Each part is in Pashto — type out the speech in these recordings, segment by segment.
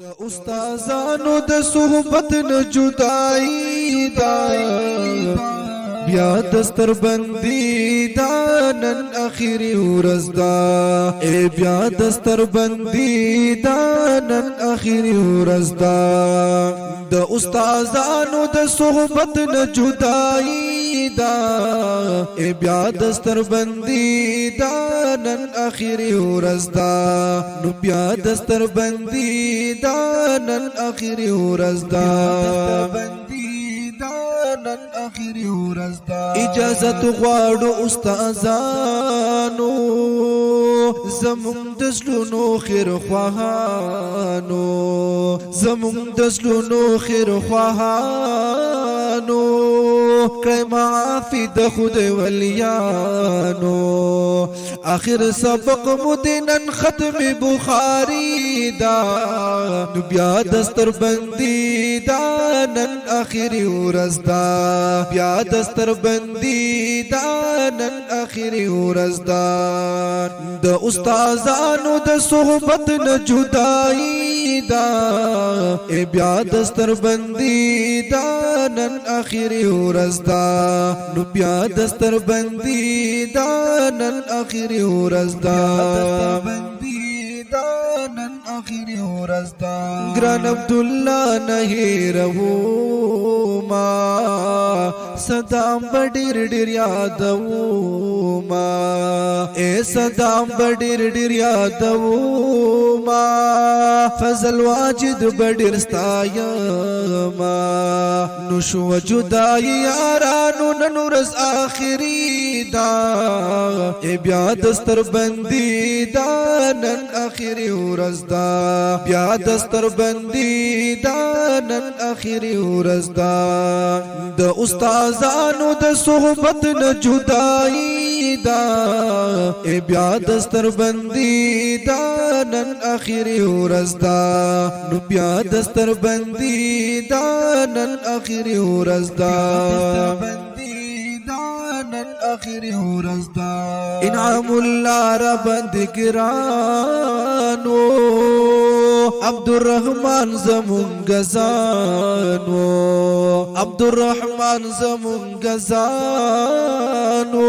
د استادانو د صحبت نه جدائی دا بیا دستر بندی دا نن اخیری ورځ دا ای بیا دستر بندی دا نن اخیری ورځ دا د استادانو د صحبت نه جدائی دا ای بیا دستر بندی دا نن اخیری ورځ دا نو بیا دستر بندی دا نن اخیری ورځ دا نن اخیری ورځ دا اجازت غواړو استادانو زمون د زلونو خیر خواهانو زمون د زلونو خیر خواهانو کای معافی د خدای ولیانو اخر سبق مدینن ختم بخاری دا نو بیا دستر بندی دا نن اخیری ورځ دا بیا دستر بندی دا نن اخیری ورځ دا د استادانو د صحبت نه جدائی دا ای بیا دستر بندی دا نن اخیری ورځ دا نو بیا دستر بندی دا نن اخیری ورځ دا نن اخیری ورځ دا ګران عبد الله نه هیرو ما صدام بډیر ډیر یادو ما اے صدام بډیر ډیر یادو ما فضل واجد بډیر ستایا ما نو شو جدای یارانو نن ورځ اخیری دا اے بیا دستر بندی دا نن اخیری ورځ دا بیا دستر بندی دا نن اخیری ورځ دا د استادانو د صحبت نه جدائی دا ای بیا دستر بندی دا نن اخیری ورځ دا نو بیا دستر بندی دا نن اخیری ورځ دا نن اخیری ورځ دا انعام الله رب ذکرانو عبد الرحمن زمون غزانو عبد الرحمن زمون غزانو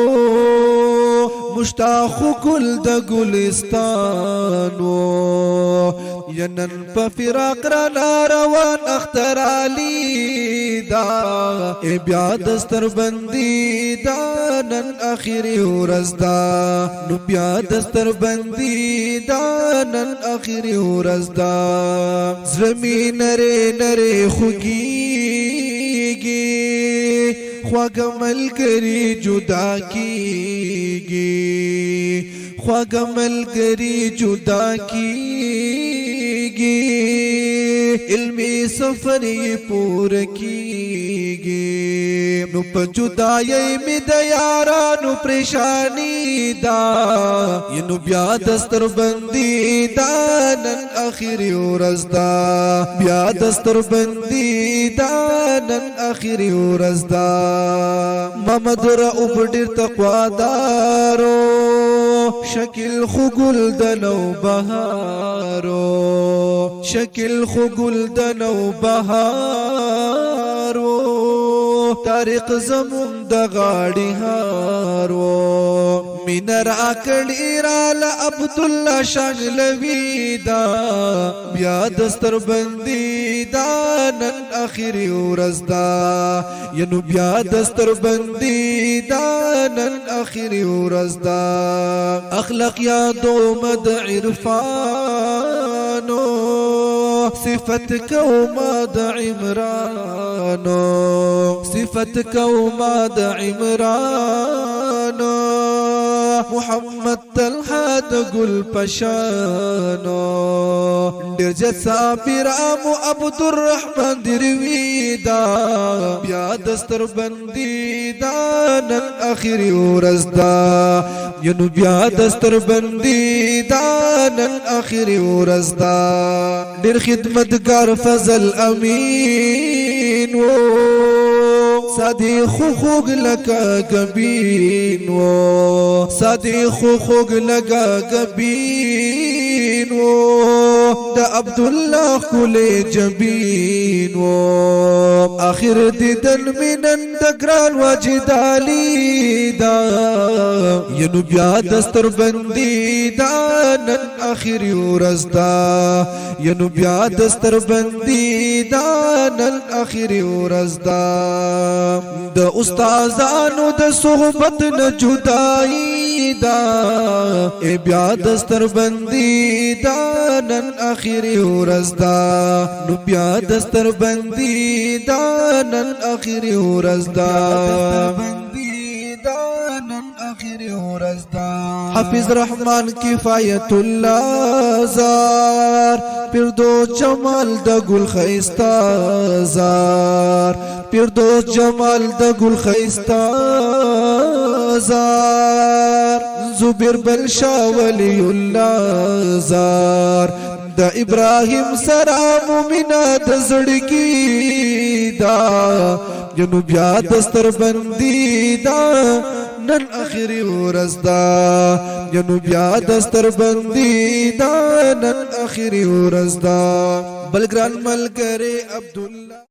مشتاق گل د گلستانو ینن په فراق را روان اختر علی دا ای بیا دستر بندی دا نن اخیری ورځ دا نو بیا دستر بندی دا نن اخیری ورځ دا زمین نره نره خوږیږي خواږه ملګری جدا کیږي خواږه ملګری جدا کیږي علمی سفر پور کیږي نو په جدای می د یارانو پریشانی دا ینو بیا دستر بندی دا نن اخیری ورځ دا بیا دستر بندی دا نن اخیری ورځ دا محمد رؤف ډیر تقوادارو شکل خگل دنو بهارو شکل خگل دنو بهارو طارق زمون د غاړي هارو مینر اکړی را ل عبد الله شانلوی دا بیا دستر بندی دا نن اخیری ورځ دا ینو بیا دستر بندی دا نن اخیری ورځ دا اخلاق یادو مد عرفانو صفت کوما د عمرانو صفت کوما د عمرانو محمد طلحه د گل پشانو ډیر جت صابر ام عبد الرحمن دروی دا بیا دستر بندی دا نن اخیری ورځ دا ینو بیا دستر بندی دا نن اخیری ورځ دا ډیر خدمتګار فضل امین و صدیق خوږ لکه غبین و صدیق خوږ لکه غبین و دا عبدالله کل جبین و آخر دیدن منن دگران واجد علی دا ینو بیا دستر بندی دا نن آخری ورځ دا ینو بیا دستر بندی دا نن آخری ورځ دا د استادانو د صحبت نه جدائی دا ای بیا دستر بندی دا نن آخری ورځ دا نو بیا دستر بندی دا نن آخری ورځ دا حافظ رحمان کفایت الله زار پیردوس جمال د گل خیستا زار پیردوس جمال د گل خیستا زار زبیر بل شاه ولی الله زار دا ابراهیم سره مومنه د زړګي دا جنو بیا دستر بندی دا نن آخری ورځ دا جنو بیا دستر بندی دا نن آخری ورځ دا بلګران ملګری عبدالله